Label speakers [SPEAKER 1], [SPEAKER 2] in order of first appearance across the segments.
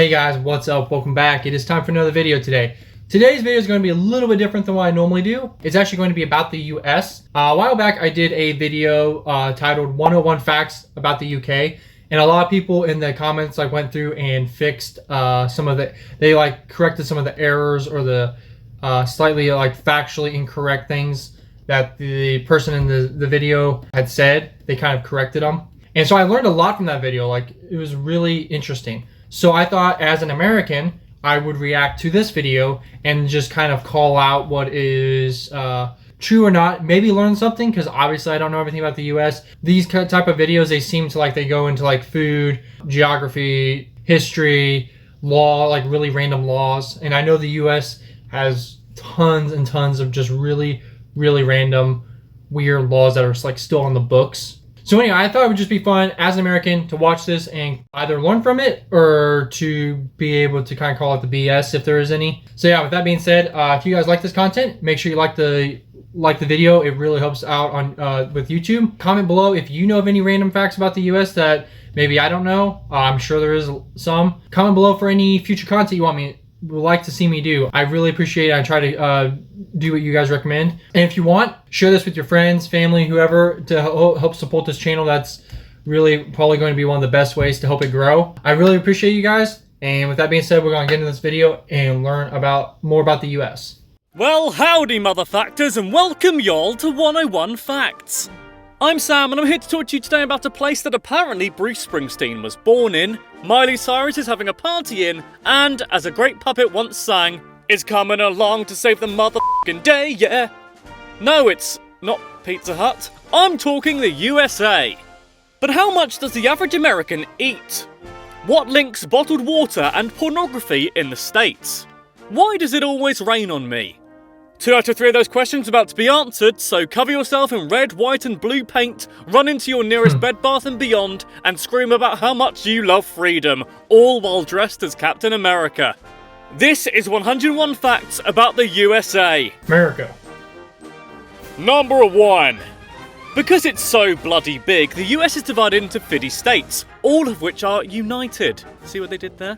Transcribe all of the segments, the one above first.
[SPEAKER 1] Hey guys, what's up? Welcome back. It is time for another video today. Today's video is going to be a little bit different than what I normally do. It's actually going to be about the US. A while back I did a video titled 101 Facts about the UK, and a lot of people in the comments went through and fixed some of the, they corrected some of the errors or the slightly factually incorrect things that the person in the video had said. They kind of corrected them. And so I learned a lot from that video. It was really interesting. So I thought, as an American, I would react to this video and just kind of call out what is true or not. Maybe learn something, because obviously I don't know everything about the US. These type of videos, they seem to they go into food, geography, history, law, really random laws. And I know the US has tons and tons of just really, really random, weird laws that are still on the books. So anyway, I thought it would just be fun as an American to watch this and either learn from it or to be able to kind of call it the BS if there is any. So yeah, with that being said, if you guys like this content, make sure you like the video. It really helps out on with YouTube. Comment below if you know of any random facts about the US that maybe I don't know. I'm sure there is some. Comment below for any future content you would like to see me do. I really appreciate it. I try to do what you guys recommend. And if you want, share this with your friends, family, whoever, to help support this channel. That's really probably going to be one of the best ways to help it grow. I really appreciate you guys. And with that being said, we're going to get into this video and learn more about the US.
[SPEAKER 2] Well, howdy motherfactors, and welcome y'all to 101 Facts. I'm Sam, and I'm here to talk to you today about a place that apparently Bruce Springsteen was born in, Miley Cyrus is having a party in, and, as a great puppet once sang, is coming along to save the motherfucking day, yeah. No, it's not Pizza Hut. I'm talking the USA. But how much does the average American eat? What links bottled water and pornography in the States? Why does it always rain on me? 2 out of 3 of those questions about to be answered, so cover yourself in red, white and blue paint, run into your nearest Bed Bath & Beyond, and scream about how much you love freedom, all while dressed as Captain America. This is 101 Facts about the USA.
[SPEAKER 1] America.
[SPEAKER 2] Number 1. Because it's so bloody big, the US is divided into 50 states, all of which are united. See what they did there?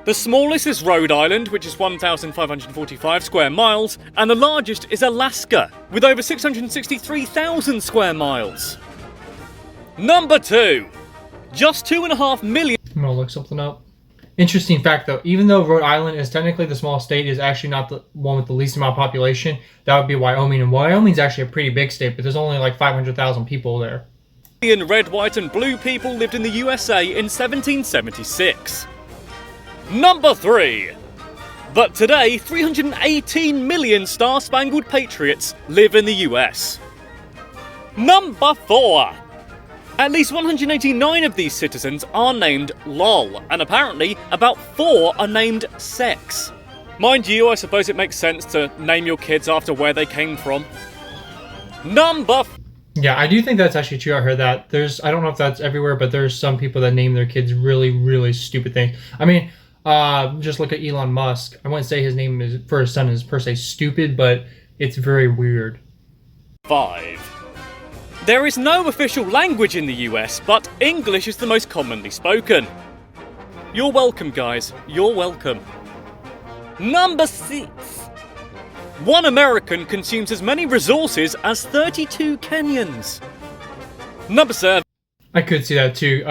[SPEAKER 2] The smallest is Rhode Island, which is 1,545 square miles, and the largest is Alaska, with over 663,000 square miles. Number 2. Just 2.5 million...
[SPEAKER 1] I'm gonna look something up. Interesting fact though, even though Rhode Island is technically the smallest state, is actually not the one with the least amount of population. That would be Wyoming, and Wyoming's actually a pretty big state, but there's only 500,000 people there.
[SPEAKER 2] Red, white and blue people lived in the USA in 1776. Number 3. But today, 318 million Star-Spangled Patriots live in the US. Number 4. At least 189 of these citizens are named LOL, and apparently about 4 are named Sex. Mind you, I suppose it makes sense to name your kids after where they came from.
[SPEAKER 1] Yeah, I do think that's actually true. I heard that. I don't know if that's everywhere, but there's some people that name their kids really, really stupid things. I mean, just look at Elon Musk. I wouldn't say his name for his son is per se stupid, but it's very weird.
[SPEAKER 2] 5. There is no official language in the US, but English is the most commonly spoken. You're welcome, guys. You're welcome. Number 6. One American consumes as many resources as 32 Kenyans. Number 7.
[SPEAKER 1] I could see that too.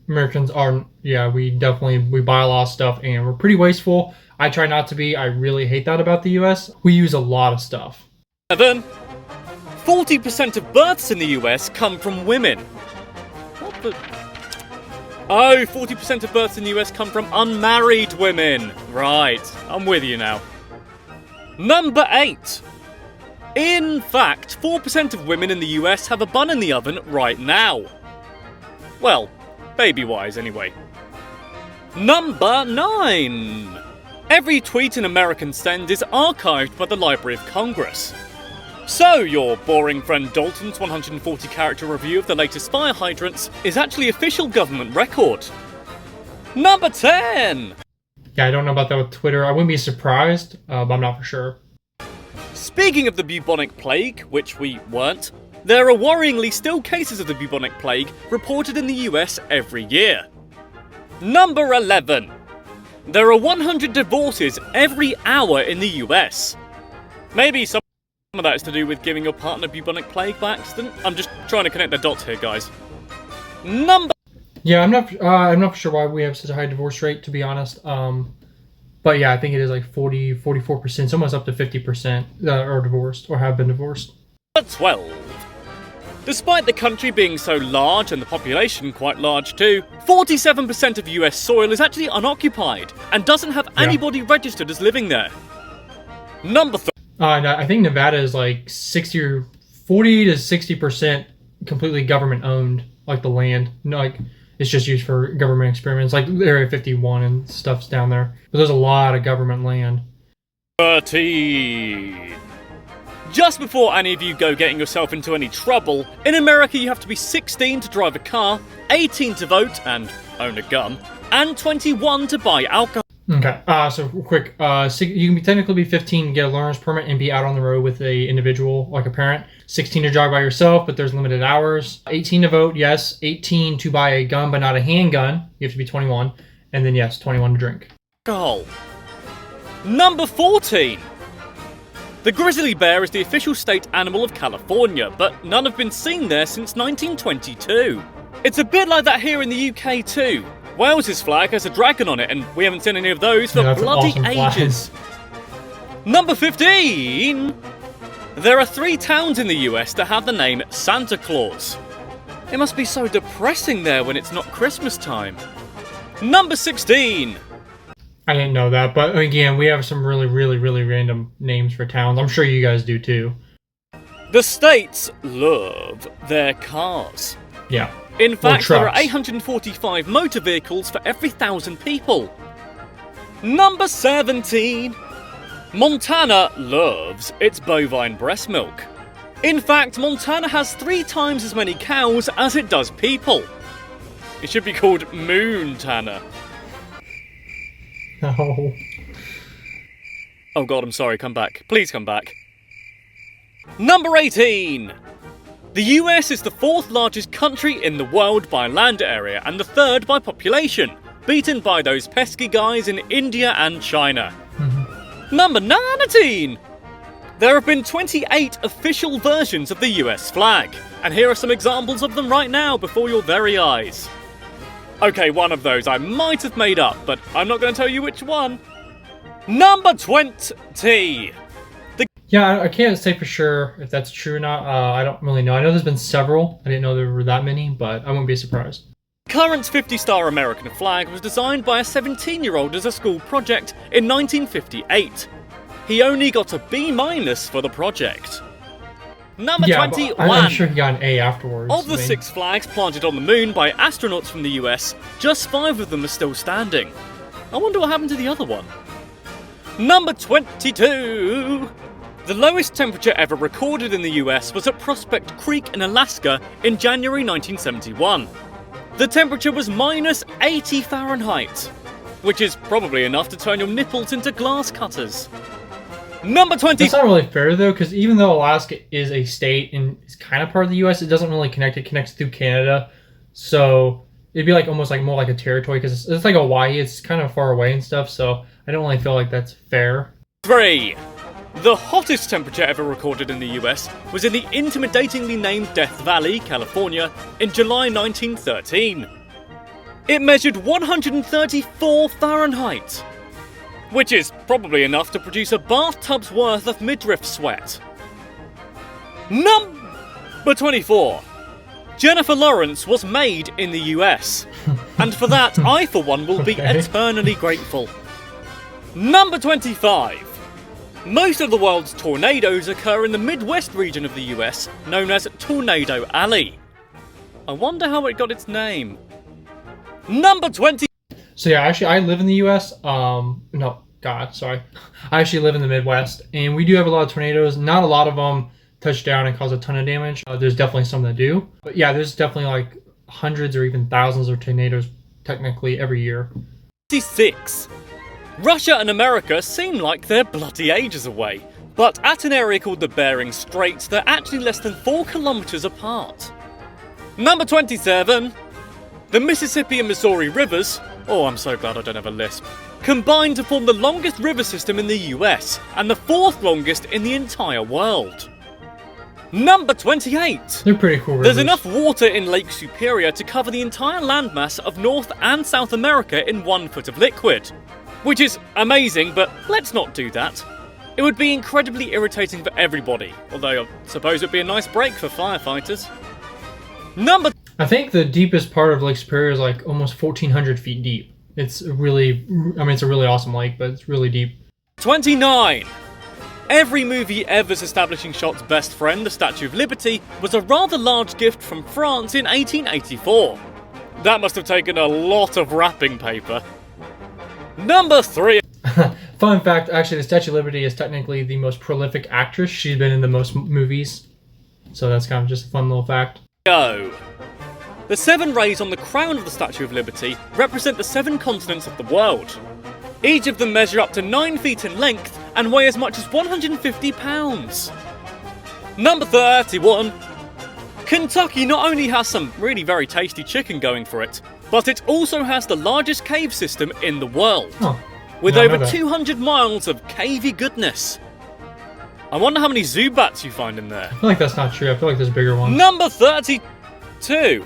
[SPEAKER 1] Americans are, yeah, we buy a lot of stuff and we're pretty wasteful. I try not to be. I really hate that about the US. We use a lot of stuff.
[SPEAKER 2] 7. 40% of births in the US come from women. What the? Oh, 40% of births in the US come from unmarried women. Right, I'm with you now. Number 8. In fact, 4% of women in the US have a bun in the oven right now. Well, baby-wise, anyway. Number 9. Every tweet an American sends is archived by the Library of Congress. So, your boring friend Dalton's 140-character review of the latest fire hydrants is actually official government record. Number 10.
[SPEAKER 1] Yeah, I don't know about that with Twitter. I wouldn't be surprised, but I'm not for sure.
[SPEAKER 2] Speaking of the bubonic plague, which we weren't, there are worryingly still cases of the bubonic plague reported in the US every year. Number 11. There are 100 divorces every hour in the US. Maybe some of that is to do with giving your partner bubonic plague by accident. I'm just trying to connect the dots here, guys.
[SPEAKER 1] Yeah, I'm not sure why we have such a high divorce rate, to be honest. But yeah, I think it is like 44%. It's almost up to 50% are divorced or have been divorced.
[SPEAKER 2] 12. Despite the country being so large and the population quite large too, 47% of US soil is actually unoccupied and doesn't have anybody registered as living there. Number 3.
[SPEAKER 1] I think Nevada is like 40 to 60% completely government owned, like the land. No, like it's just used for government experiments, like Area 51 and stuff's down there. But there's a lot of government land.
[SPEAKER 2] 13. Just before any of you go getting yourself into any trouble, in America you have to be 16 to drive a car, 18 to vote and own a gun, and 21 to buy alcohol.
[SPEAKER 1] Okay, so quick, you can technically be 15 to get a learner's permit and be out on the road with a individual, like a parent. 16 to drive by yourself, but there's limited hours. 18 to vote, yes. 18 to buy a gun, but not a handgun. You have to be 21. And then yes, 21 to drink.
[SPEAKER 2] Alcohol. Number 14. The grizzly bear is the official state animal of California, but none have been seen there since 1922. It's a bit like that here in the UK too. Wales's flag has a dragon on it, and we haven't seen any of those for bloody
[SPEAKER 1] awesome
[SPEAKER 2] ages. Number 15! There are 3 towns in the US that have the name Santa Claus. It must be so depressing there when it's not Christmas time. Number 16!
[SPEAKER 1] I didn't know that, but again, we have some really random names for towns. I'm sure you guys do too.
[SPEAKER 2] The states love their cars.
[SPEAKER 1] Yeah.
[SPEAKER 2] In fact, there are 845 motor vehicles for every 1,000 people. Number 17. Montana loves its bovine breast milk. In fact, Montana has 3 times as many cows as it does people. It should be called Moontana.
[SPEAKER 1] No.
[SPEAKER 2] Oh god, I'm sorry, come back. Please come back. Number 18. The US is the 4th largest country in the world by land area and the 3rd by population, beaten by those pesky guys in India and China. Number 19! There have been 28 official versions of the US flag, and here are some examples of them right now before your very eyes. Okay, one of those I might have made up, but I'm not going to tell you which one. Number 20!
[SPEAKER 1] Yeah, I can't say for sure if that's true or not. I don't really know. I know there's been several. I didn't know there were that many, but I wouldn't be surprised.
[SPEAKER 2] Current 50-star American flag was designed by a 17-year-old as a school project in 1958. He only got a B- for the project. Number 21.
[SPEAKER 1] I'm sure he got an A afterwards.
[SPEAKER 2] Of the 6 flags planted on the moon by astronauts from the US, just 5 of them are still standing. I wonder what happened to the other one. Number 22. The lowest temperature ever recorded in the US was at Prospect Creek in Alaska in January 1971. The temperature was minus 80 Fahrenheit, which is probably enough to turn your nipples into glass cutters. Number 20.
[SPEAKER 1] That's not really fair though, because even though Alaska is a state and is kind of part of the U.S., it doesn't really connect. It connects through Canada, so it'd be like almost like more like a territory because it's like Hawaii. It's kind of far away and stuff, so I don't really feel like that's fair.
[SPEAKER 2] 3. The hottest temperature ever recorded in the US was in the intimidatingly named Death Valley, California, in July 1913. It measured 134 Fahrenheit, which is probably enough to produce a bathtub's worth of midriff sweat. Number 24. Jennifer Lawrence was made in the US, and for that I for one will be eternally grateful. Number 25. Most of the world's tornadoes occur in the Midwest region of the US, known as Tornado Alley. I wonder how it got its name. Number 20.
[SPEAKER 1] So yeah, actually I live in the US. I actually live in the Midwest, and we do have a lot of tornadoes. Not a lot of them touch down and cause a ton of damage. There's definitely some that do. But yeah, there's definitely like hundreds or even thousands of tornadoes technically every year.
[SPEAKER 2] 26. Russia and America seem like they're bloody ages away, but at an area called the Bering Straits, they're actually less than 4 kilometers apart. Number 27. The Mississippi and Missouri rivers, oh I'm so glad I don't have a lisp, combined to form the longest river system in the US and the 4th longest in the entire world. Number 28.
[SPEAKER 1] They're pretty cool rivers.
[SPEAKER 2] There's enough water in Lake Superior to cover the entire landmass of North and South America in 1 foot of liquid. Which is amazing, but let's not do that. It would be incredibly irritating for everybody, although I suppose it would be a nice break for firefighters.
[SPEAKER 1] I think the deepest part of Lake Superior is like almost 1,400 feet deep. It's a really awesome lake, but it's really deep.
[SPEAKER 2] 29. Every movie ever's establishing shot's best friend, the Statue of Liberty, was a rather large gift from France in 1884. That must have taken a lot of wrapping paper. Number 3.
[SPEAKER 1] Fun fact, actually, the Statue of Liberty is technically the most prolific actress. She's been in the most movies. So that's kind of just a fun little fact.
[SPEAKER 2] Go. The 7 rays on the crown of the Statue of Liberty represent the 7 continents of the world. Each of them measure up to 9 feet in length and weigh as much as 150 pounds. Number 31. Kentucky not only has some really very tasty chicken going for it, but it also has the largest cave system in the world.
[SPEAKER 1] Oh,
[SPEAKER 2] with
[SPEAKER 1] yeah, I know
[SPEAKER 2] over
[SPEAKER 1] that.
[SPEAKER 2] 200 miles of cavey goodness. I wonder how many Zubats you find in there.
[SPEAKER 1] I feel like that's not true. I feel like there's bigger ones.
[SPEAKER 2] Number 32.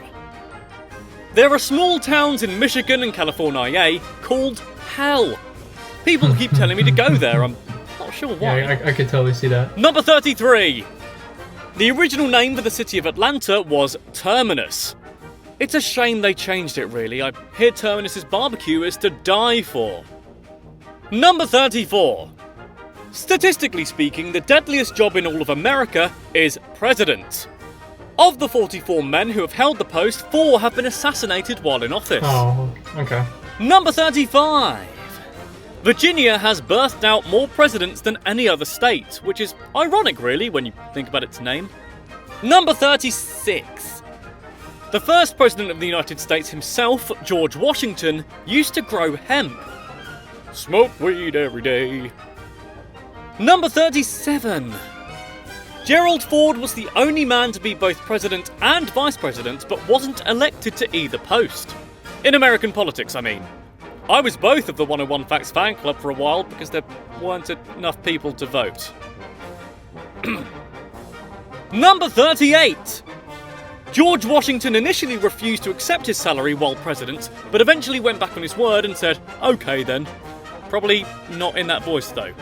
[SPEAKER 2] There are small towns in Michigan and California called Hell. People keep telling me to go there. I'm not sure why.
[SPEAKER 1] Yeah, I could totally see that.
[SPEAKER 2] Number 33. The original name for the city of Atlanta was Terminus. It's a shame they changed it, really. I hear Terminus's barbecue is to die for. Number 34. Statistically speaking, the deadliest job in all of America is president. Of the 44 men who have held the post, 4 have been assassinated while in office.
[SPEAKER 1] Oh, okay.
[SPEAKER 2] Number 35. Virginia has birthed out more presidents than any other state, which is ironic, really, when you think about its name. Number 36. The first president of the United States himself, George Washington, used to grow hemp. Smoke weed every day. Number 37. Gerald Ford was the only man to be both president and vice president, but wasn't elected to either post. In American politics, I mean. I was both of the 101 Facts fan club for a while because there weren't enough people to vote. Number 38. George Washington initially refused to accept his salary while president, but eventually went back on his word and said, "Okay then." Probably not in that voice though.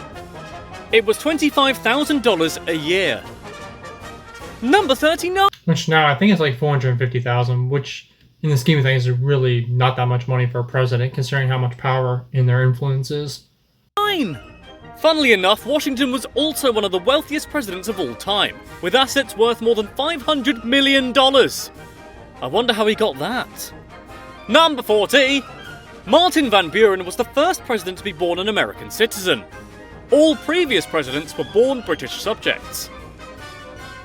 [SPEAKER 2] It was $25,000 a year. Number 39.
[SPEAKER 1] Which now I think it's like 450,000, which in the scheme of things is really not that much money for a president, considering how much power in their influence is.
[SPEAKER 2] Funnily enough, Washington was also one of the wealthiest presidents of all time, with assets worth more than $500 million. I wonder how he got that. Number 40. Martin Van Buren was the first president to be born an American citizen. All previous presidents were born British subjects.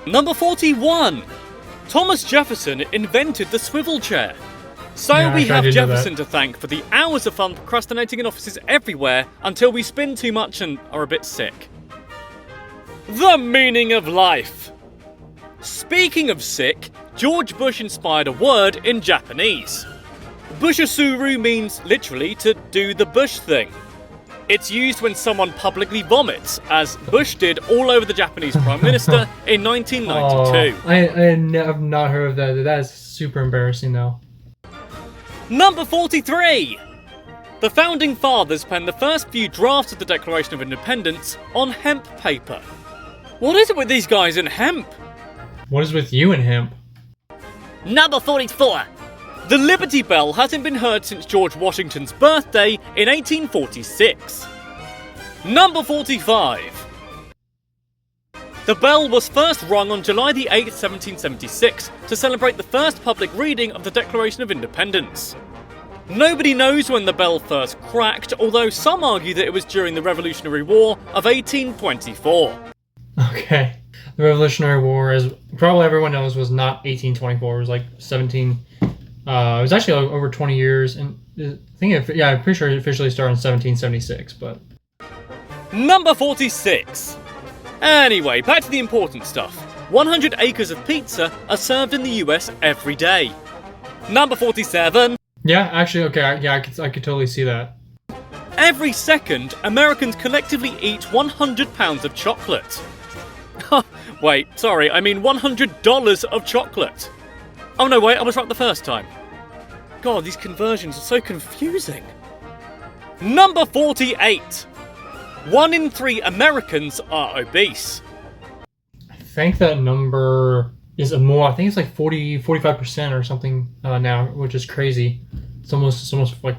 [SPEAKER 2] Number 41. Thomas Jefferson invented the swivel chair. So
[SPEAKER 1] Yeah,
[SPEAKER 2] we
[SPEAKER 1] I
[SPEAKER 2] have
[SPEAKER 1] did know
[SPEAKER 2] Jefferson
[SPEAKER 1] that.
[SPEAKER 2] to thank for the hours of fun procrastinating in offices everywhere until we spin too much and are a bit sick. The meaning of life. Speaking of sick, George Bush inspired a word in Japanese. Bushasuru means literally to do the Bush thing. It's used when someone publicly vomits, as Bush did all over the Japanese Prime Minister in 1992.
[SPEAKER 1] Oh, I have not heard of that. That is super embarrassing, though.
[SPEAKER 2] Number 43. The Founding Fathers penned the first few drafts of the Declaration of Independence on hemp paper. What is it with these guys in hemp?
[SPEAKER 1] What is with you and hemp?
[SPEAKER 2] Number 44. The Liberty Bell hasn't been heard since George Washington's birthday in 1846. Number 45. The bell was first rung on July the 8th, 1776, to celebrate the first public reading of the Declaration of Independence. Nobody knows when the bell first cracked, although some argue that it was during the Revolutionary War of 1824.
[SPEAKER 1] Okay. The Revolutionary War, as probably everyone knows, was not 1824. It was like 17... it was actually over 20 years, and I'm pretty sure it officially started in 1776, but...
[SPEAKER 2] Number 46. Anyway, back to the important stuff. 100 acres of pizza are served in the US every day. Number 47.
[SPEAKER 1] Yeah, actually, okay, I could totally see that.
[SPEAKER 2] Every second, Americans collectively eat 100 pounds of chocolate. Wait, sorry, I mean $100 of chocolate. Oh no, wait, I was right the first time. God, these conversions are so confusing. Number 48. 1 in 3 Americans are obese.
[SPEAKER 1] I think that number is more. I think it's like 45% or something now, which is crazy. It's almost like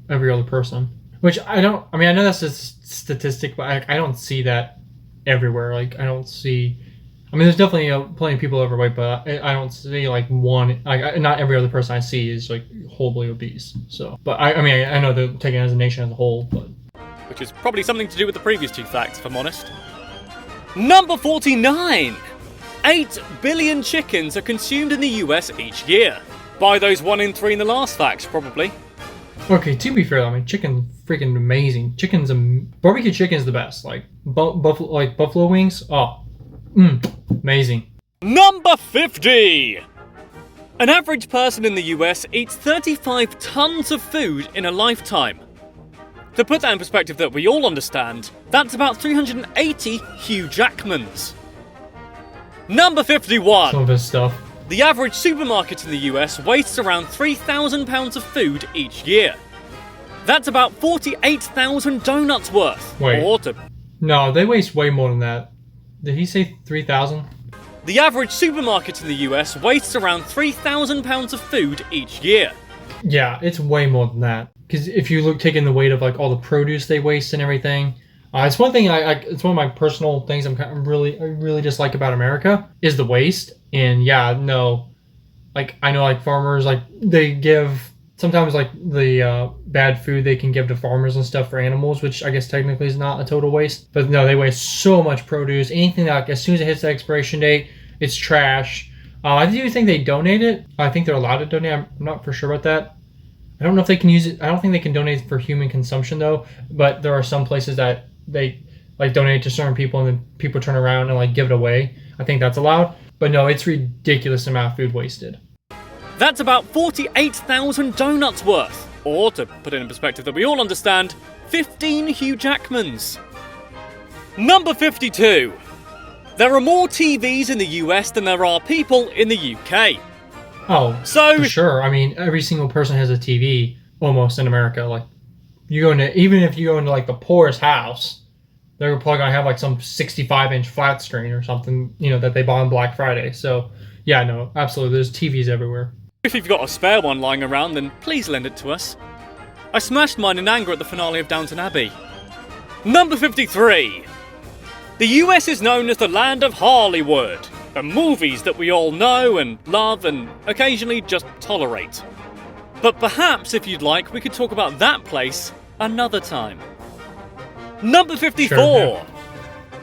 [SPEAKER 1] every other person. Which I know that's a statistic, but I don't see that everywhere. Like, I don't see. I mean, there's definitely plenty of people overweight, but I don't see like one. Like, not every other person I see is like horribly obese. So, but I mean, I know they're taken as a nation as a whole, but
[SPEAKER 2] which is probably something to do with the previous 2 facts, if I'm honest. Number 49. 8 billion chickens are consumed in the US each year. By those 1 in 3 in the last fact, probably.
[SPEAKER 1] Okay, to be fair, I mean, chicken's freaking amazing. Barbecue chicken's the best. Like buffalo wings. Oh, amazing.
[SPEAKER 2] Number 50. An average person in the US eats 35 tons of food in a lifetime. To put that in perspective that we all understand, that's about 380 Hugh Jackmans. Number 51.
[SPEAKER 1] Some of his stuff.
[SPEAKER 2] The average supermarket in the US wastes around 3,000 pounds of food each year. That's about 48,000 donuts worth.
[SPEAKER 1] Wait. No, they waste way more than that. Did he say 3,000?
[SPEAKER 2] The average supermarket in the US wastes around 3,000 pounds of food each year.
[SPEAKER 1] Yeah, it's way more than that. Because if you taking the weight of like all the produce they waste and everything, it's one thing. It's one of my personal things. I really dislike about America is the waste. And yeah, no, like I know like farmers like they give sometimes like the bad food they can give to farmers and stuff for animals, which I guess technically is not a total waste. But no, they waste so much produce. Anything that, like, as soon as it hits the expiration date, it's trash. I do think they donate it. I think they're allowed to donate. I'm not for sure about that. I don't know if they can use it. I don't think they can donate for human consumption though. But there are some places that they like donate to certain people and then people turn around and like give it away. I think that's allowed. But no, it's ridiculous amount of food wasted.
[SPEAKER 2] That's about 48,000 donuts worth. Or, to put it in perspective that we all understand, 15 Hugh Jackmans. Number 52. There are more TVs in the US than there are people in the UK.
[SPEAKER 1] Oh, so for sure. I mean, every single person has a TV almost in America. Like, even if you go into like the poorest house, they're probably gonna have like some 65-inch flat screen or something, that they bought on Black Friday. So, yeah, no, absolutely. There's TVs everywhere.
[SPEAKER 2] If you've got a spare one lying around, then please lend it to us. I smashed mine in anger at the finale of Downton Abbey. Number 53. The US is known as the land of Hollywood, the movies that we all know and love and occasionally just tolerate. But perhaps, if you'd like, we could talk about that place another time. Number 54. Sure, yeah.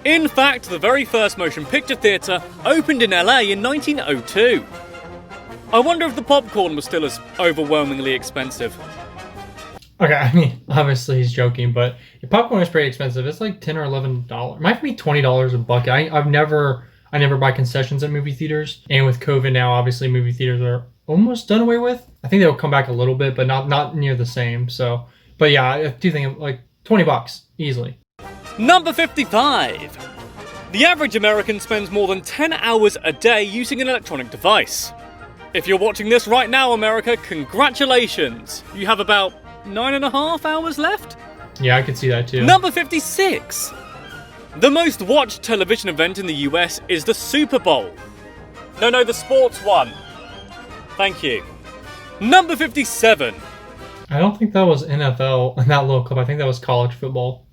[SPEAKER 2] In fact, the very first motion picture theatre opened in LA in 1902. I wonder if the popcorn was still as overwhelmingly expensive.
[SPEAKER 1] Okay, I mean, obviously he's joking, but your popcorn is pretty expensive. It's like $10 or $11. It might be $20 a bucket. I never buy concessions at movie theaters. And with COVID now, obviously movie theaters are almost done away with. I think they'll come back a little bit, but not near the same. So, but yeah, I do think like $20 easily.
[SPEAKER 2] Number 55. The average American spends more than 10 hours a day using an electronic device. If you're watching this right now, America, congratulations. You have about 9.5 hours left?
[SPEAKER 1] Yeah, I could see that too.
[SPEAKER 2] Number 56. The most watched television event in the US is the Super Bowl. No, the sports one. Thank you. Number 57.
[SPEAKER 1] I don't think that was NFL in that little clip. I think that was college football.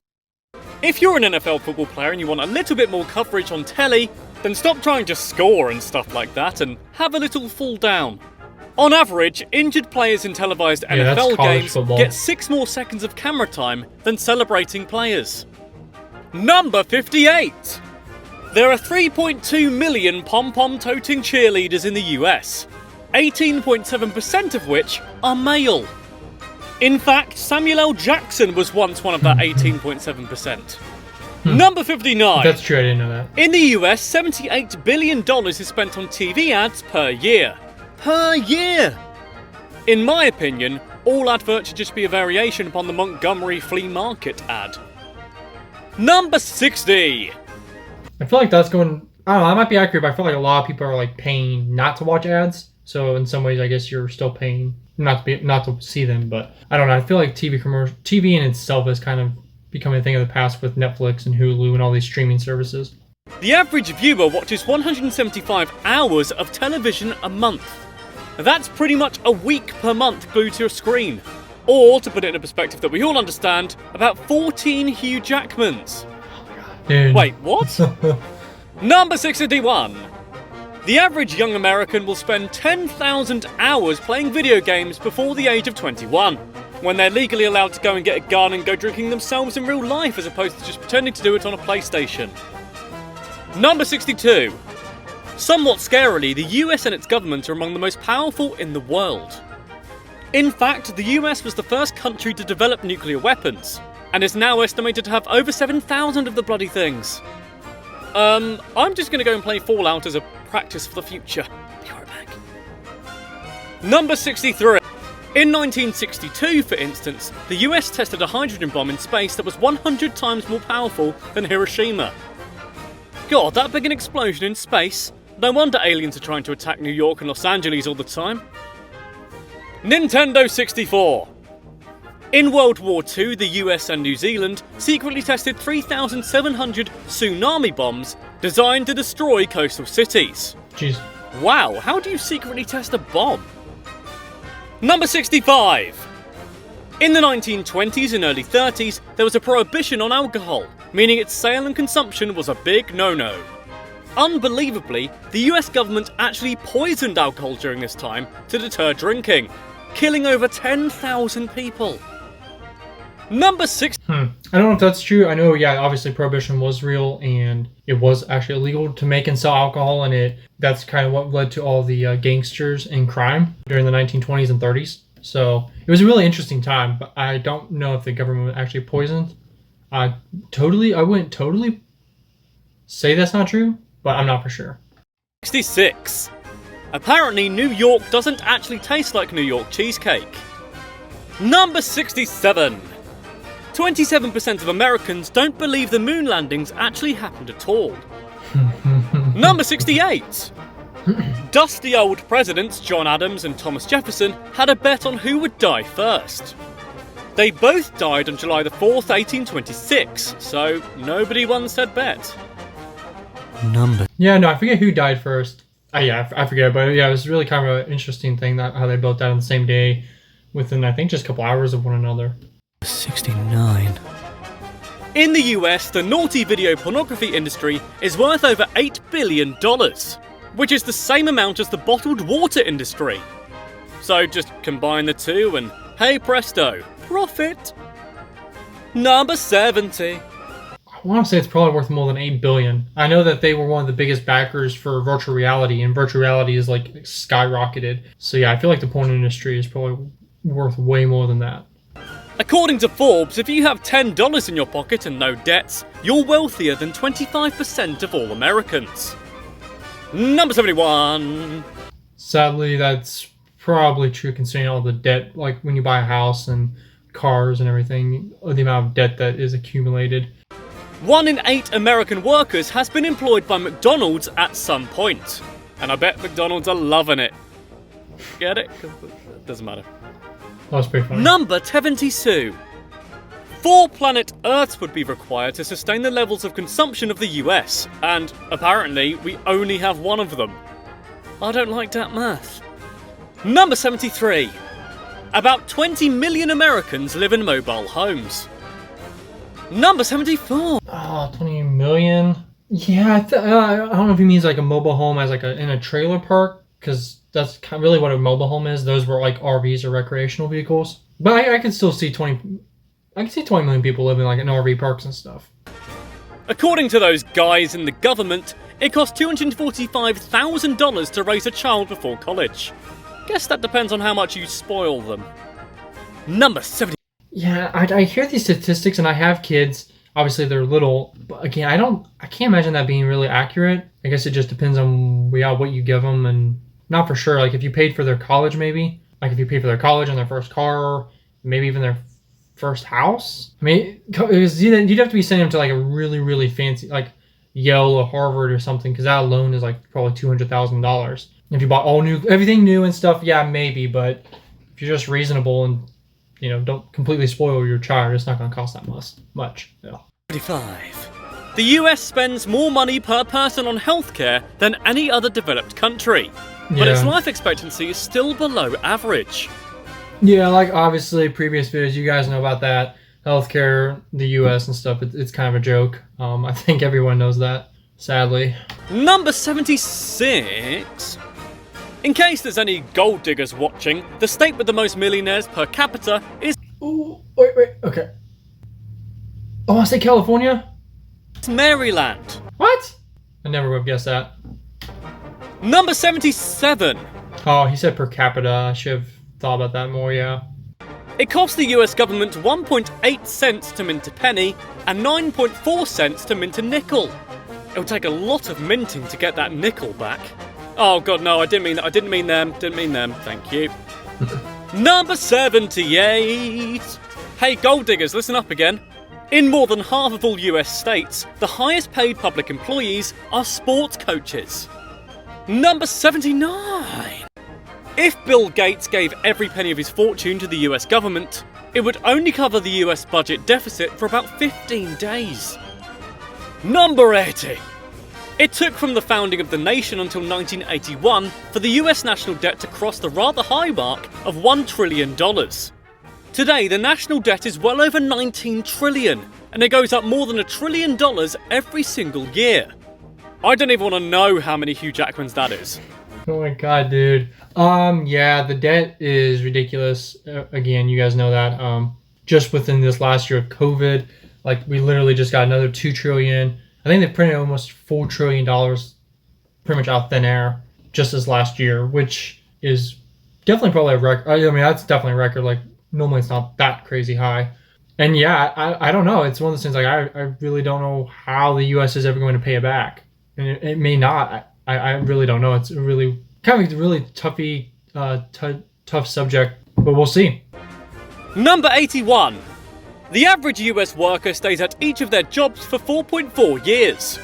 [SPEAKER 2] If you're an NFL football player and you want a little bit more coverage on telly, then stop trying to score and stuff like that and have a little fall down. On average, injured players in televised NFL games get 6 more seconds of camera time than celebrating players. Number 58. There are 3.2 million pom-pom toting cheerleaders in the US, 18.7% of which are male. In fact, Samuel L. Jackson was once one of that 18.7%. Number 59.
[SPEAKER 1] That's true, I didn't know that.
[SPEAKER 2] In the US, $78 billion is spent on TV ads per year. Per year! In my opinion, all adverts should just be a variation upon the Montgomery flea market ad. Number 60.
[SPEAKER 1] I feel like that's going... I don't know, that might be accurate, but I feel like a lot of people are like paying not to watch ads. So in some ways, I guess you're still paying not to see them. But I don't know. I feel like TV in itself is kind of becoming a thing of the past with Netflix and Hulu and all these streaming services.
[SPEAKER 2] The average viewer watches 175 hours of television a month. That's pretty much a week per month glued to your screen. Or, to put it in a perspective that we all understand, about 14 Hugh Jackmans.
[SPEAKER 1] Dude.
[SPEAKER 2] Wait, what? Number 61. The average young American will spend 10,000 hours playing video games before the age of 21, when they're legally allowed to go and get a gun and go drinking themselves in real life as opposed to just pretending to do it on a PlayStation. Number 62. Somewhat scarily, the US and its government are among the most powerful in the world. In fact, the US was the first country to develop nuclear weapons, and is now estimated to have over 7,000 of the bloody things. I'm just gonna go and play Fallout as a practice for the future. Be right back. Number 63. In 1962, for instance, the US tested a hydrogen bomb in space that was 100 times more powerful than Hiroshima. God, that big an explosion in space? No wonder aliens are trying to attack New York and Los Angeles all the time. Nintendo 64. In World War II, the US and New Zealand secretly tested 3,700 tsunami bombs designed to destroy coastal cities.
[SPEAKER 1] Jeez.
[SPEAKER 2] Wow, how do you secretly test a bomb? Number 65. In the 1920s and early 30s, there was a prohibition on alcohol, meaning its sale and consumption was a big no-no. Unbelievably, the US government actually poisoned alcohol during this time to deter drinking, killing over 10,000 people. Number 6.
[SPEAKER 1] I don't know if that's true. I know, yeah, obviously prohibition was real and it was actually illegal to make and sell alcohol, and that's kind of what led to all the gangsters and crime during the 1920s and 30s. So it was a really interesting time, but I don't know if the government actually poisoned. I wouldn't totally say that's not true, but I'm not for sure.
[SPEAKER 2] 66. Apparently, New York doesn't actually taste like New York cheesecake. Number 67. 27% of Americans don't believe the moon landings actually happened at all. Number 68. Dusty old presidents John Adams and Thomas Jefferson had a bet on who would die first. They both died on July the 4th, 1826, so nobody won said bet.
[SPEAKER 1] Yeah, no, I forget who died first. I forget, but yeah, it was really kind of an interesting thing that how they both died on the same day within, I think, just a couple hours of one another.
[SPEAKER 2] 69. In the US, the naughty video pornography industry is worth over $8 billion, which is the same amount as the bottled water industry. So just combine the two and hey presto, profit. Number 70.
[SPEAKER 1] I want to say it's probably worth more than $8 billion. I know that they were one of the biggest backers for virtual reality, and virtual reality is like skyrocketed. So yeah, I feel like the porn industry is probably worth way more than that.
[SPEAKER 2] According to Forbes, if you have $10 in your pocket and no debts, you're wealthier than 25% of all Americans. Number 71.
[SPEAKER 1] Sadly, that's probably true considering all the debt, like when you buy a house and cars and everything, the amount of debt that is accumulated.
[SPEAKER 2] 1 in 8 American workers has been employed by McDonald's at some point. And I bet McDonald's are loving it. Get it? It doesn't matter.
[SPEAKER 1] That was pretty funny.
[SPEAKER 2] Number 72. 4 planet Earths would be required to sustain the levels of consumption of the US, and apparently we only have one of them. I don't like that math. Number 73. About 20 million Americans live in mobile homes. Number 74.
[SPEAKER 1] Oh, 20 million? Yeah, I don't know if he means like a mobile home as like in a trailer park, because that's really what a mobile home is. Those were like RVs or recreational vehicles. But I can still see 20 million people living like in RV parks and stuff.
[SPEAKER 2] According to those guys in the government, it costs $245,000 to raise a child before college. Guess that depends on how much you spoil them. Number 70.
[SPEAKER 1] Yeah, I hear these statistics and I have kids. Obviously they're little, but again, I can't imagine that being really accurate. I guess it just depends on what you give them, and not for sure. Like if you paid for their college, maybe. like if you pay for their college and their first car, maybe even their first house. I mean, you'd have to be sending them to like a really, really fancy, like Yale or Harvard or something, because that alone is like probably $200,000. If you bought everything new and stuff, yeah, maybe. But if you're just reasonable and, you know, don't completely spoil your child, it's not going to cost that much. Yeah.
[SPEAKER 2] 35. The US spends more money per person on healthcare than any other developed country, but its life expectancy is still below average.
[SPEAKER 1] Yeah, like obviously previous videos, you guys know about that. Healthcare, the US and stuff, it's kind of a joke. I think everyone knows that, sadly.
[SPEAKER 2] Number 76. In case there's any gold diggers watching, the state with the most millionaires per capita is...
[SPEAKER 1] Ooh, wait, okay. Oh, I want to say California?
[SPEAKER 2] Maryland.
[SPEAKER 1] What? I never would have guessed that.
[SPEAKER 2] Number 77.
[SPEAKER 1] Oh, he said per capita. I should have thought about that more, yeah.
[SPEAKER 2] It costs the US government 1.8 cents to mint a penny and 9.4 cents to mint a nickel. It'll take a lot of minting to get that nickel back. Oh god, no, I didn't mean that. I didn't mean them. Thank you. Number 78. Hey, gold diggers, listen up again. In more than half of all US states, the highest paid public employees are sports coaches. Number 79. If Bill Gates gave every penny of his fortune to the US government, it would only cover the US budget deficit for about 15 days. Number 80. It took from the founding of the nation until 1981 for the US national debt to cross the rather high mark of $1 trillion. Today, the national debt is well over 19 trillion, and it goes up more than $1 trillion every single year. I don't even want to know how many Hugh Jackmans that is.
[SPEAKER 1] Oh my god, dude. Yeah, the debt is ridiculous. Again, you guys know that. Just within this last year of COVID, like we literally just got another 2 trillion. I think they printed almost $4 trillion pretty much out thin air just this last year, which is definitely probably a record. I mean, that's definitely a record. Like normally it's not that crazy high. And yeah, I don't know. It's one of those things like I really don't know how the US is ever going to pay it back. And it may not. I really don't know. It's a really kind of a really tough subject, but we'll see.
[SPEAKER 2] Number 81. The average US worker stays at each of their jobs for 4.4 years.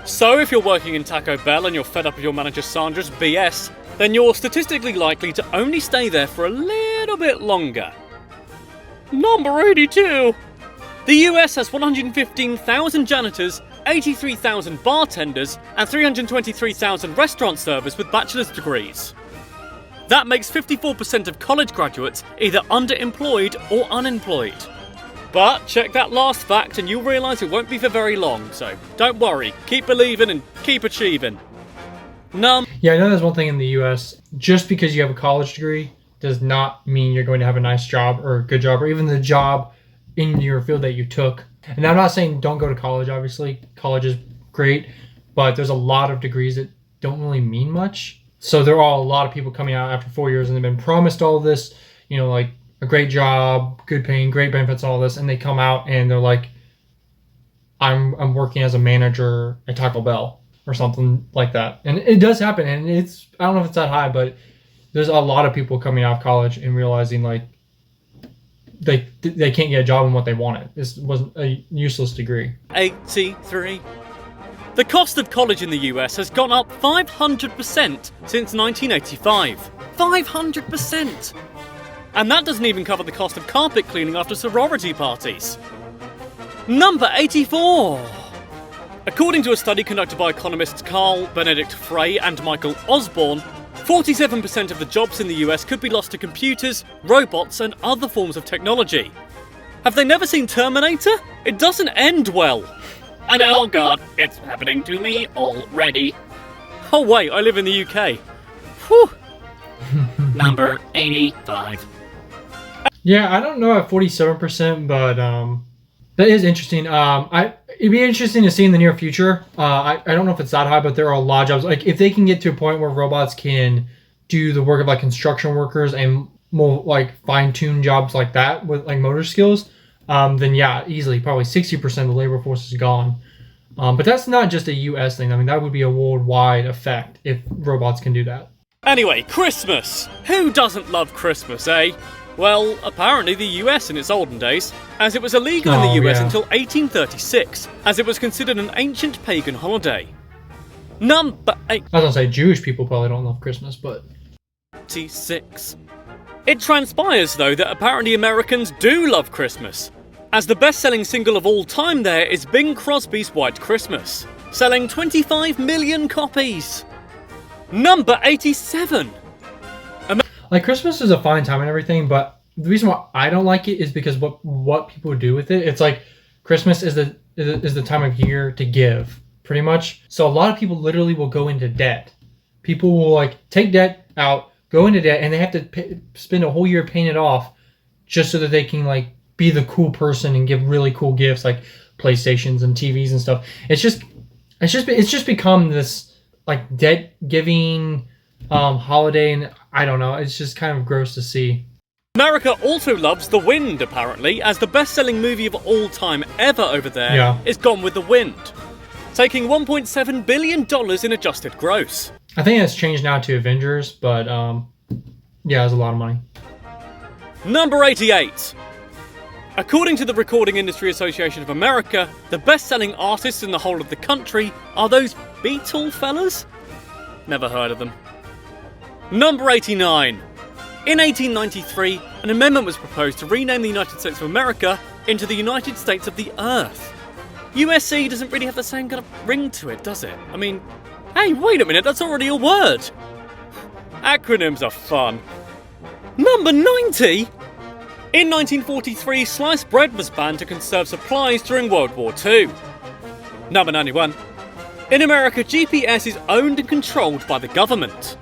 [SPEAKER 2] So if you're working in Taco Bell and you're fed up with your manager Sandra's BS, then you're statistically likely to only stay there for a little bit longer. Number 82. The US has 115,000 janitors, 83,000 bartenders, and 323,000 restaurant servers with bachelor's degrees. That makes 54% of college graduates either underemployed or unemployed. But check that last fact and you'll realise it won't be for very long, so don't worry, keep believing and keep achieving.
[SPEAKER 1] Yeah, I know there's one thing in the US, just because you have a college degree does not mean you're going to have a nice job or a good job or even the job in your field that you took. And I'm not saying don't go to college, obviously. College is great, but there's a lot of degrees that don't really mean much. So there are a lot of people coming out after 4 years and they've been promised all this, you know, like a great job, good paying, great benefits, all this, and they come out and they're like, I'm working as a manager at Taco Bell or something like that. And it does happen, and it's, I don't know if it's that high, but there's a lot of people coming out of college and realizing like they can't get a job in what they wanted. This wasn't a useless degree.
[SPEAKER 2] 83. The cost of college in the US has gone up 500% since 1985. 500%! And that doesn't even cover the cost of carpet cleaning after sorority parties. Number 84. According to a study conducted by economists Carl Benedict Frey and Michael Osborne, 47% of the jobs in the US could be lost to computers, robots, and other forms of technology. Have they never seen Terminator? It doesn't end well.
[SPEAKER 3] And oh god, it's happening to me already.
[SPEAKER 2] Oh wait, I live in the UK. Whew.
[SPEAKER 3] Number 85.
[SPEAKER 1] Yeah, I don't know at 47%, but that is interesting. It'd be interesting to see in the near future. I don't know if it's that high, but there are a lot of jobs. Like if they can get to a point where robots can do the work of like construction workers and more like fine-tuned jobs like that with like motor skills, then yeah, easily probably 60% of the labor force is gone. But that's not just a US thing. I mean, that would be a worldwide effect if robots can do that.
[SPEAKER 2] Anyway, Christmas! Who doesn't love Christmas, eh? Well, apparently the US in its olden days, as it was illegal in the US until 1836, as it was considered an ancient pagan holiday. Number 8.
[SPEAKER 1] I was gonna say Jewish people probably don't love Christmas, but
[SPEAKER 2] 86. It transpires, though, that apparently Americans do love Christmas, as the best-selling single of all time there is Bing Crosby's White Christmas, selling 25 million copies. Number 87.
[SPEAKER 1] like Christmas is a fine time and everything, but the reason why I don't like it is because what people do with it. It's like Christmas is the time of year to give, pretty much. So a lot of people literally will go into debt. People will like take debt out, go into debt, and they have to spend a whole year paying it off just so that they can like be the cool person and give really cool gifts like PlayStations and TVs and stuff. It's just become this like debt giving holiday, and I don't know, it's just kind of gross to see.
[SPEAKER 2] America also loves The Wind, apparently, as the best-selling movie of all time ever over there is Gone with the Wind, taking $1.7 billion in adjusted gross.
[SPEAKER 1] I think it's changed now to Avengers, but yeah, it's a lot of money.
[SPEAKER 2] Number 88. According to the Recording Industry Association of America, the best-selling artists in the whole of the country are those Beatle fellas? Never heard of them. Number 89. In 1893, an amendment was proposed to rename the United States of America into the United States of the Earth. USC doesn't really have the same kind of ring to it, does it? I mean, hey, wait a minute, that's already a word. Acronyms are fun. Number 90. In 1943, sliced bread was banned to conserve supplies during World War II. Number 91. In America, GPS is owned and controlled by the government.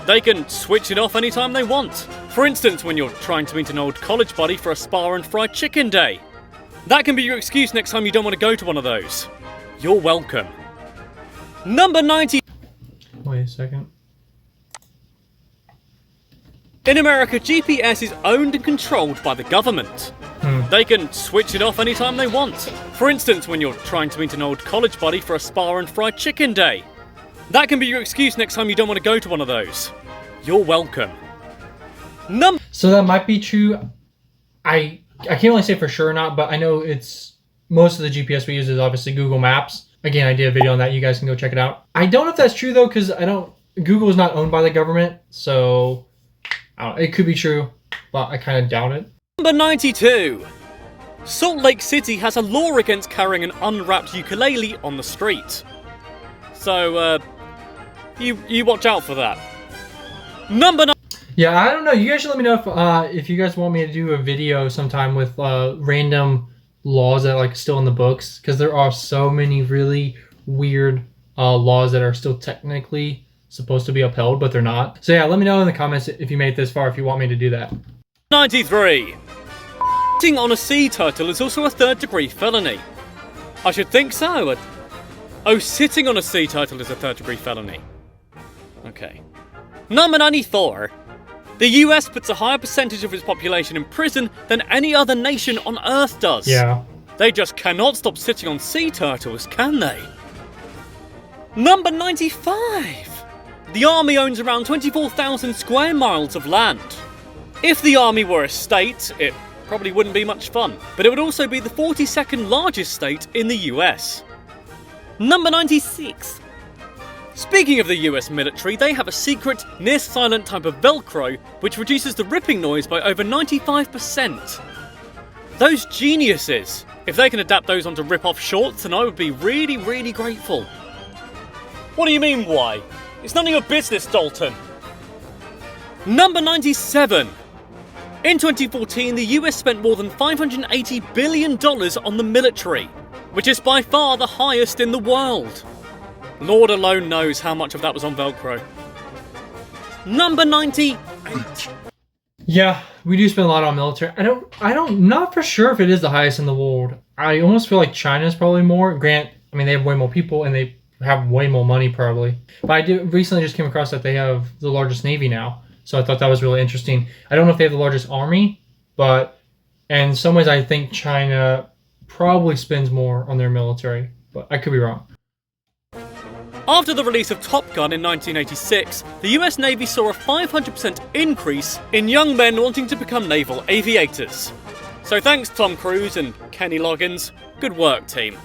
[SPEAKER 2] They can switch it off anytime they want. For instance, when you're trying to meet an old college buddy for a spa and fried chicken day. That can be your excuse next time you don't want to go to one of those. You're welcome. Number 90.
[SPEAKER 1] Wait a second.
[SPEAKER 2] In America, GPS is owned and controlled by the government. They can switch it off anytime they want. For instance, when you're trying to meet an old college buddy for a spa and fried chicken day. That can be your excuse next time you don't want to go to one of those. You're welcome.
[SPEAKER 1] So that might be true. I can't really say for sure or not, but I know it's most of the GPS we use is obviously Google Maps. Again, I did a video on that. You guys can go check it out. I don't know if that's true though, because Google is not owned by the government, so it could be true, but I kind of doubt it.
[SPEAKER 2] Number 92. Salt Lake City has a law against carrying an unwrapped ukulele on the street. So, you watch out for that. Number 9.
[SPEAKER 1] Yeah, I don't know. You guys should let me know if you guys want me to do a video sometime with random laws that are like still in the books, because there are so many really weird laws that are still technically supposed to be upheld, but they're not. So yeah, let me know in the comments if you made it this far, if you want me to do that.
[SPEAKER 2] 93. Sitting on a sea turtle is also a third-degree felony. I should think so. Oh, sitting on a sea turtle is a third-degree felony. Okay. Number 94. The US puts a higher percentage of its population in prison than any other nation on Earth does.
[SPEAKER 1] Yeah.
[SPEAKER 2] They just cannot stop sitting on sea turtles, can they? Number 95. The army owns around 24,000 square miles of land. If the army were a state, it probably wouldn't be much fun, but it would also be the 42nd largest state in the US. Number 96. Speaking of the US military, they have a secret, near-silent type of Velcro which reduces the ripping noise by over 95%. Those geniuses! If they can adapt those onto rip-off shorts, then I would be really, really grateful. What do you mean, why? It's none of your business, Dalton. Number 97. In 2014, the US spent more than $580 billion on the military, which is by far the highest in the world. Lord alone knows how much of that was on Velcro. Number 98.
[SPEAKER 1] Yeah, we do spend a lot on military. Not for sure if it is the highest in the world. I almost feel like China's probably more. I mean, they have way more people and they have way more money probably. But I recently just came across that they have the largest navy now. So I thought that was really interesting. I don't know if they have the largest army, but in some ways I think China probably spends more on their military, but I could be wrong.
[SPEAKER 2] After the release of Top Gun in 1986, the US Navy saw a 500% increase in young men wanting to become naval aviators. So thanks Tom Cruise and Kenny Loggins. Good work, team.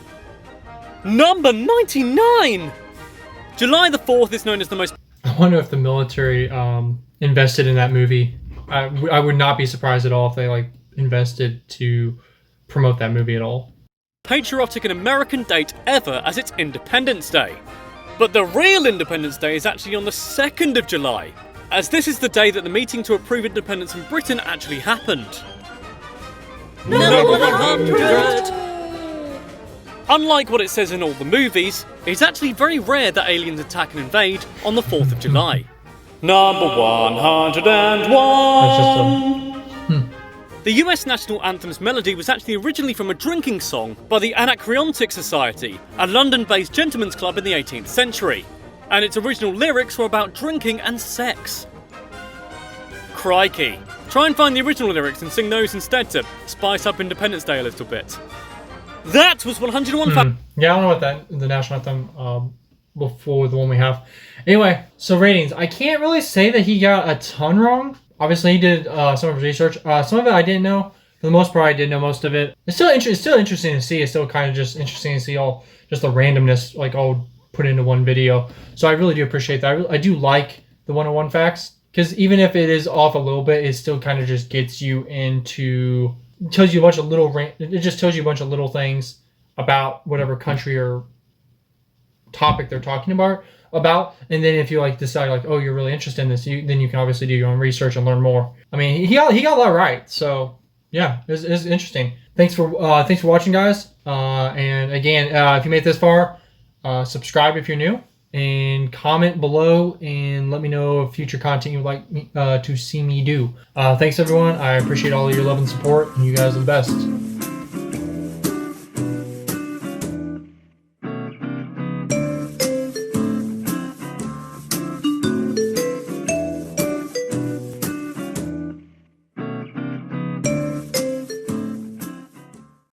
[SPEAKER 2] Number 99! July the 4th is known as the most...
[SPEAKER 1] I wonder if the military invested in that movie. I would not be surprised at all if they invested to promote that movie at all.
[SPEAKER 2] patriotic and American date ever as its Independence Day. But the real Independence Day is actually on the 2nd of July, as this is the day that the meeting to approve independence from Britain actually happened.
[SPEAKER 3] Number 100!
[SPEAKER 2] Unlike what it says in all the movies, it's actually very rare that aliens attack and invade on the 4th of July. Number 101!
[SPEAKER 1] That's just
[SPEAKER 2] The US national anthem's melody was actually originally from a drinking song by the Anacreontic Society, a London-based gentlemen's club in the 18th century, and its original lyrics were about drinking and sex. Crikey. Try and find the original lyrics and sing those instead to spice up Independence Day a little bit. That was 101 facts.
[SPEAKER 1] Yeah, I don't know what the national anthem before the one we have. Anyway, so ratings. I can't really say that he got a ton wrong. Obviously, he did some of his research. Some of it I didn't know. For the most part, I did know most of it. It's still interesting to see. It's still kind of just interesting to see all just the randomness all put into one video. So I really do appreciate that. I do like the 101 facts, because even if it is off a little bit, it still kind of just gets you into... It tells you a bunch of little... It just tells you a bunch of little things about whatever country or topic they're talking about. And then if you decide oh, you're really interested in this, then you can obviously do your own research and learn more. I mean, he got a lot right. So yeah, it was interesting. Thanks for watching, guys. And again, if you made it this far, subscribe if you're new, and comment below and let me know of future content you'd like me to see me do. Thanks everyone. I appreciate all of your love and support, and you guys are the best.